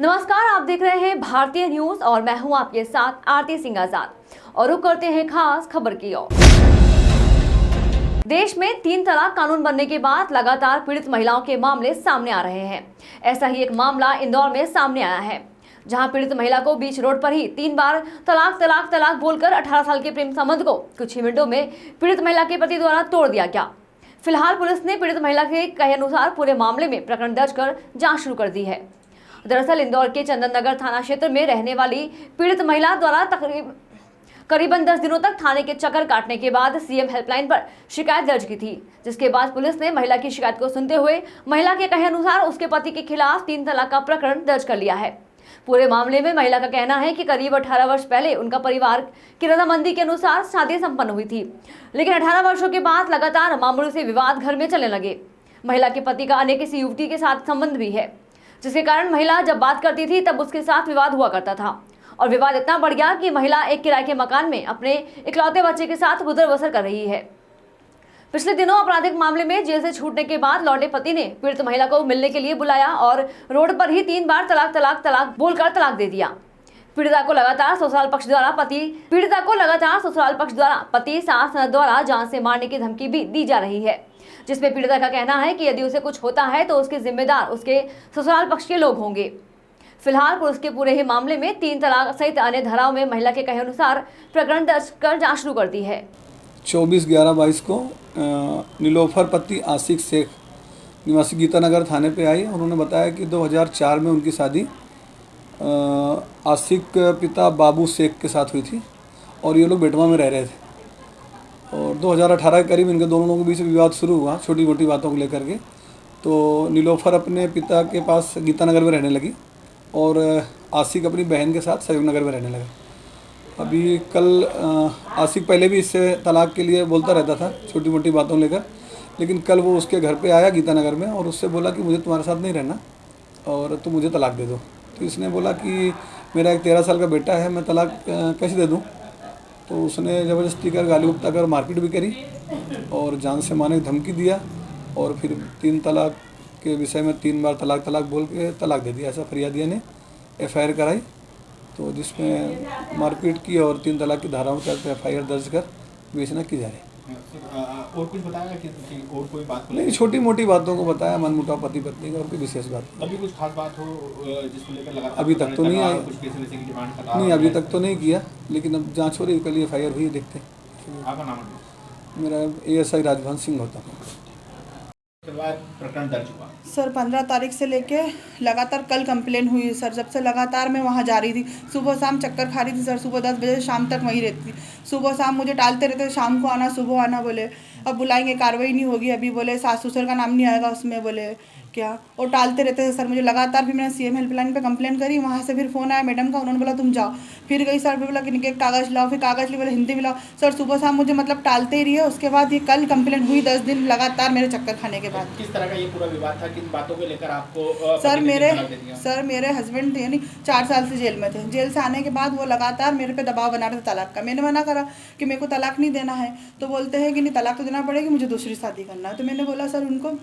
नमस्कार, आप देख रहे हैं भारतीय न्यूज और मैं हूं आपके साथ आरती सिंह आजाद और रुक करते हैं खास खबर की ओर। देश में 3 तलाक कानून बनने के बाद लगातार पीड़ित महिलाओं के मामले सामने आ रहे हैं। ऐसा ही एक मामला इंदौर में सामने आया है, जहां पीड़ित महिला को बीच रोड पर ही 3 बार तलाक तलाक तलाक बोलकर 18 साल के प्रेम संबंध को कुछ ही मिनटों में पीड़ित महिला के पति द्वारा तोड़ दिया गया। फिलहाल पुलिस ने पीड़ित महिला के कहे अनुसार पूरे मामले में प्रकरण दर्ज कर जाँच शुरू कर दी है। दरअसल इंदौर के चंदन नगर थाना क्षेत्र में रहने वाली पीड़ित महिला द्वारा करीबन 10 दिनों तक थाने के चक्कर काटने के बाद सीएम हेल्पलाइन पर शिकायत दर्ज की थी, जिसके बाद पुलिस ने महिला की शिकायत को सुनते हुए महिला के कहे अनुसार उसके पति के खिलाफ 3 तलाक का प्रकरण दर्ज कर लिया है। पूरे मामले में महिला का कहना है कि करीब 18 वर्ष पहले उनका परिवार की रजामंदी के अनुसार शादी संपन्न हुई थी, लेकिन 18 वर्षों के बाद लगातार मामूली से विवाद घर में चलने लगे। महिला के पति का अन्य किसी युवती के साथ संबंध भी है, जिसके कारण महिला जब बात करती थी तब उसके साथ विवाद हुआ करता था और विवाद इतना बढ़ गया कि महिला एक किराए के मकान में अपने इकलौते बच्चे के साथ गुजर बसर कर रही है। पिछले दिनों आपराधिक मामले में जेल से छूटने के बाद लौटे पति ने पीड़ित महिला को मिलने के लिए बुलाया और रोड पर ही 3 बार तलाक तलाक तलाक बोलकर तलाक दे दिया। पीड़िता को लगातार ससुराल पक्ष द्वारा पति सास द्वारा जान से मारने की धमकी भी दी जा रही है, जिसमें पीड़िता का कहना है कि यदि उसे कुछ होता है तो उसके जिम्मेदार उसके ससुराल पक्ष के लोग होंगे। फिलहाल पुलिस के पूरे ही मामले में 3 तलाक सहित अन्य धाराओं में महिला के कहे अनुसार प्रकरण दर्ज कर जांच शुरू कर दी है। 24/11/22 को नीलोफर पति आशिक शेख निवासी गीतानगर थाने पे आई। उन्होंने बताया कि 2004 में उनकी शादी आशिक पिता बाबू शेख के साथ हुई थी और ये लोग बेटवा में रह रहे थे और 2018 के करीब इनके दोनों लोगों के बीच विवाद शुरू हुआ छोटी मोटी बातों को लेकर के। तो नीलोफर अपने पिता के पास गीतानगर में रहने लगी और आशिक अपनी बहन के साथ सहयोग नगर में रहने लगा। अभी कल आशिक पहले भी इससे तलाक के लिए बोलता रहता था छोटी मोटी बातों लेकर, लेकिन कल वो उसके घर पे आया गीतानगर में और उससे बोला कि मुझे तुम्हारे साथ नहीं रहना और तुम मुझे तलाक दे दो। तो इसने बोला कि मेरा एक 13 साल का बेटा है, मैं तलाक कैसे दे दूँ। तो उसने ज़बरदस्ती कर गाली गुप्ता कर मारपीट भी करी और जान से मारने की धमकी दिया और फिर 3 तलाक के विषय में 3 बार तलाक तलाक बोल के तलाक दे दिया। ऐसा फरियादिया ने FIR कराई, तो जिसमें मारपीट की और 3 तलाक की धाराओं के तहत FIR दर्ज कर विवेचना की जा रही है। और कुछ बताया कि और कोई बात नहीं, छोटी मोटी बातों को बताया, मनमुटाव पति पत्नी का और कोई विशेष बात नहीं। अभी कुछ खास बात हो जिसको लेकर लगातार अभी तक तो नहीं आई, नहीं अभी तक तो नहीं किया, लेकिन अब जांच हो रही, कल FIR हुई, देखते हैं। आपका नाम? मेरा ASI राजभवन सिंह होता है। प्रकरण दर्ज हुआ सर 15 तारीख से लेके लगातार कल कंप्लेन हुई है सर। जब से लगातार मैं वहाँ जा रही थी, सुबह शाम चक्कर खा रही थी सर। सुबह 10 बजे शाम तक वहीं रहती थी। सुबह शाम मुझे टालते रहते, शाम को आना सुबह आना बोले, अब बुलाएंगे कार्रवाई नहीं होगी, अभी बोले सास ससुर का नाम नहीं आएगा उसमें, बोले क्या, और टालते रहते थे सर मुझे लगातार। फिर मैंने CM हेल्पलाइन पे कंप्लेन करी, वहाँ से फिर फ़ोन आया मैडम का, उन्होंने बोला तुम जाओ। फिर गई सर, फिर बोला कि कागज़ लाओ, फिर कागज़ लिए, बोले हिंदी में लाओ। सर सुबह शाम मुझे मतलब टालते ही रही है। उसके बाद ये कल कंप्लेन हुई 10 दिन लगातार मेरे चक्कर खाने के बाद। किस तरह का ये पूरा विवाद था, किन बातों को लेकर आपको सर मेरे हस्बैंड थे यानी 4 साल से जेल में थे। जेल से आने के बाद वो लगातार मेरे पे दबाव बना रहे थे तलाक का। मैंने मना करा कि मेरे को तलाक नहीं देना है, तो बोलते हैं कि नहीं तलाक तो देना पड़ेगी, मुझे दूसरी शादी करना है। तो मैंने बोला सर उनको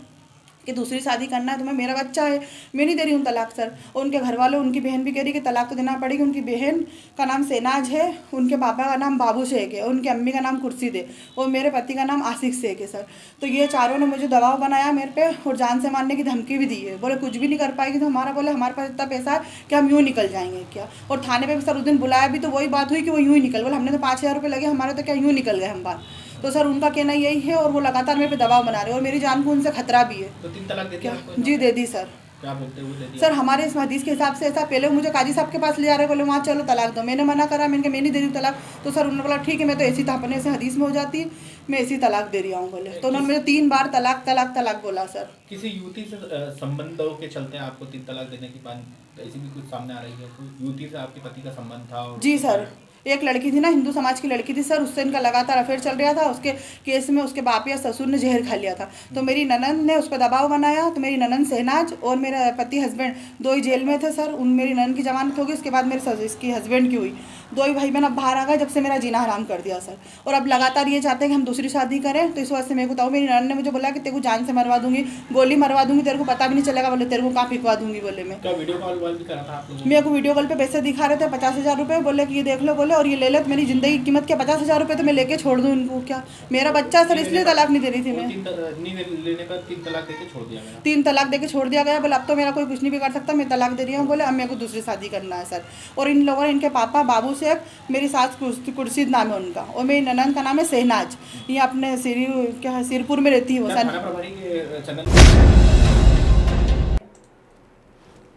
कि दूसरी शादी करना है तो मेरा बच्चा है, मैं नहीं दे रही हूँ तलाक सर। और उनके घर वालों, उनकी बहन भी कह रही कि तलाक तो देना पड़ेगी। उनकी बहन का नाम सेनाज है, उनके पापा का नाम बाबू शेख है, उनकी अम्मी का नाम खुर्शीद है और मेरे पति का नाम आशिक शेख है सर। तो ये चारों ने मुझे दबाव बनाया मेरे पे और जान से मारने की धमकी भी दी है। बोले कुछ भी नहीं कर पाएगी तो बोले हमारे पास इतना पैसा है कि हम यूँ निकल जाएंगे क्या। और थाने पर भी सर उस दिन बुलाया भी तो वही बात हुई कि वो यूँ ही निकल, बोले हमने तो 5000 रुपये लगे हमारे, तो क्या यूँ निकल गए हम बात। तो सर उनका कहना यही है और वो लगातार मेरे पे दबाव बना रहे हैं और मेरी जान को उनसे खतरा भी है। तो 3 तलाक दे दिया आपको? जी दे दी सर। क्या बोलते हुए सर हमारे इस हदीस के हिसाब से ऐसा, पहले मुझे काजी साहब के पास ले जा रहे, बोले वहाँ चलो तलाक दो। मैंने मना करा, मैंने नहीं दे दी तलाक। तो सर उन्होंने बोला ठीक है, मैं तो ऐसी अपने से हदीस में हो जाती, मैं ऐसी तलाक दे रही हूँ बोले। तो उन्होंने मुझे 3 बार तलाक तलाक तलाक बोला सर। किसी युवती से संबंधों के चलते आपको 3 तलाक देने की बात ऐसी भी कुछ सामने आ रही है? युवती से आपके पति का संबंध था? जी सर, एक लड़की थी ना, हिंदू समाज की लड़की थी सर, उससे इनका लगातार अफेयर चल रहा था। उसके केस में उसके बाप या ससुर ने जहर खा लिया था। तो मेरी ननंद ने उस पर दबाव बनाया। तो मेरी ननंद शहनाज और मेरा पति हस्बैंड दो ही जेल में थे सर। मेरी ननंद की जमानत होगी, उसके बाद मेरे इसकी हस्बैंड की हुई। दो ही भाई बहन अब बाहर आ गए जब से मेरा जीना हराम कर दिया सर। और अब लगातार ये चाहते हैं कि हम दूसरी शादी करें। तो इस वजह से मेरे को बताओ, मेरी ननंद ने मुझे बोला कि तेरे को जान से मरवा दूंगी, गोली मरवा दूंगी, तेरे को पता भी नहीं चलेगा। बोले तेरे को कहाँ पिकवा दूंगी। बोले मैं क्या वीडियो कॉल भी करा था आप लोगों ने? मेरे को वीडियो कॉल पे पैसे दिखा रहे थे 50,000 रुपये। बोले कि ये देख लो, बोले और ये ले ले, तो मेरी जिंदगी की कीमत क्या 50,000 रुपये तो मैं लेके छोड़ दूँ इनको क्या? मेरा बच्चा सर, इसलिए तलाक नहीं दे रही थी मैं। नहीं लेने पर 3 तलाक देके छोड़ दिया गया। 3 तलाक देके छोड़ दिया गया। बोले अब तो मेरा कोई कुछ नहीं भी कर सकता, मैं तलाक दे रही हूँ। बोले अब मेरे को दूसरी शादी करना है सर। और इन लोगों ने, इनके पापा बाबू शेख, मेरी सास कुर्सीद नाम है उनका, और मेरी ननंद का नाम है शहनाज। ये अपने सिरपुर में रहती है वो क्या सर। थाना प्रभारी के चंदन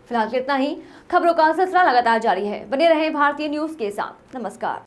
फिलहाल इतना ही। खबरों का सिलसिला लगातार जारी है। बने रहें भारतीय न्यूज के साथ। नमस्कार।